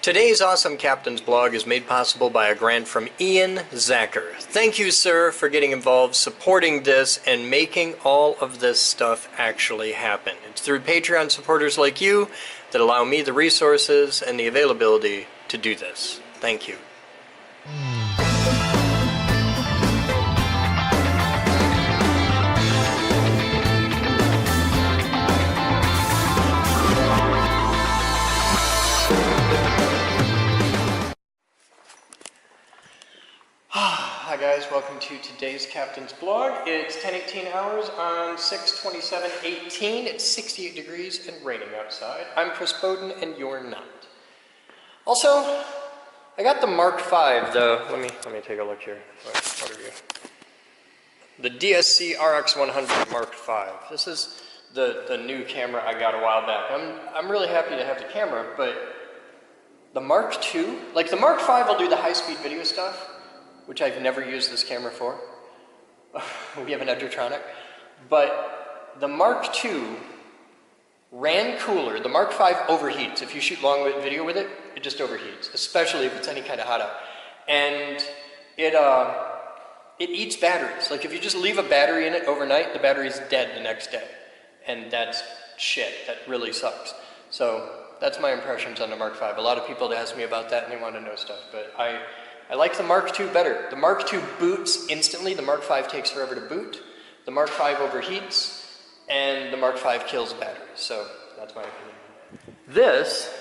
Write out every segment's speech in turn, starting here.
Today's Awesome Captain's blog is made possible by a grant from Ian Zacher. Thank you, sir, for getting involved, supporting this, and making all of this stuff actually happen. It's through Patreon supporters like you that allow me the resources and the availability to do this. Thank you. Hi guys, welcome to today's Captain's blog. It's 10:18 hours on 6/27/18. It's 68 degrees and raining outside. I'm Chris Boden and you're not. Also, I got the Mark V, let me take a look here. What are you? The DSC RX100 Mark V. This is the new camera I got a while back. I'm really happy to have the camera, but the Mark II, like the Mark V will do the high-speed video stuff, which I've never used this camera for. We have an Edgertronic. But the Mark II ran cooler. The Mark V overheats. If you shoot long video with it, it just overheats, especially if it's any kind of hot out. And it eats batteries. Like if you just leave a battery in it overnight, the battery's dead the next day. And that's shit. That really sucks. So that's my impressions on the Mark V. A lot of people ask me about that and they want to know stuff, but I like the Mark II better. The Mark II boots instantly. The Mark V takes forever to boot. The Mark V overheats, and the Mark V kills batteries. So that's my opinion. This,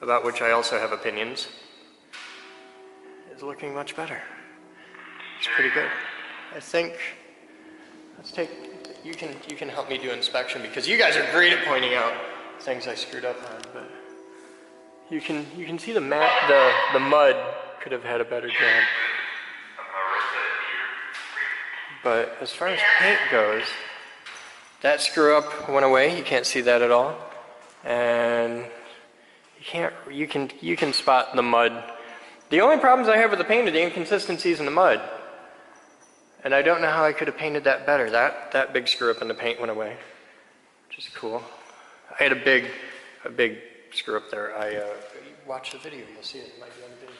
about which I also have opinions, is looking much better. It's pretty good. I think, you can help me do inspection because you guys are great at pointing out things I screwed up on, but you can see the mud could have had a better job. But as far as paint goes, that screw up went away. You can't see that at all. And you can spot the mud. The only problems I have with the paint are the inconsistencies in the mud. And I don't know how I could have painted that better. That big screw up in the paint went away, which is cool. I had a big screw up there. Watch the video, you'll see it. It might be on the video.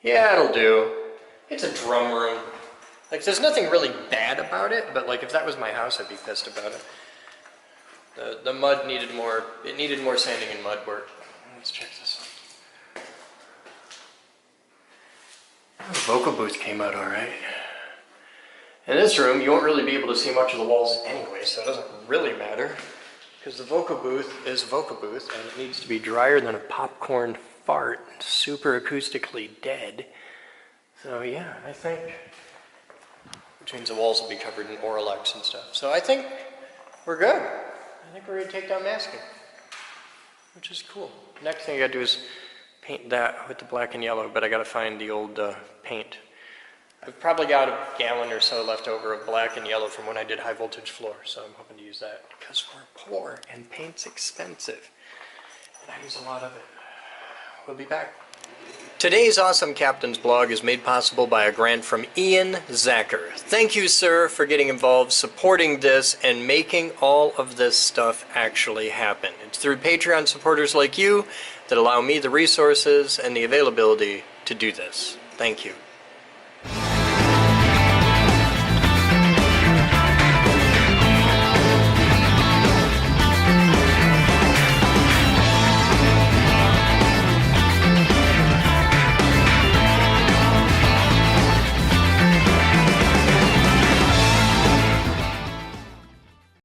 Yeah, it'll do. It's a drum room. Like, there's nothing really bad about it, but like if that was my house, I'd be pissed about it. The mud needed more, it needed more sanding and mud work. Let's check this out. The vocal booth came out alright. In this room, you won't really be able to see much of the walls anyway, so it doesn't really matter. Because the vocal booth is a vocal booth, and it needs to be drier than a popcorn fart, super acoustically dead. So yeah, I think, which means the walls will be covered in Oralex and stuff. So I think we're good. I think we're going to take down masking, which is cool. Next thing I gotta do is paint that with the black and yellow, but I gotta find the old paint. I've probably got a gallon or so left over of black and yellow from when I did high voltage floor, so I'm hoping to use that because we're poor and paint's expensive. And I use a lot of it. We'll be back. Today's Awesome Captain's blog is made possible by a grant from Ian Zacher. Thank you, sir, for getting involved, supporting this, and making all of this stuff actually happen. It's through Patreon supporters like you that allow me the resources and the availability to do this. Thank you.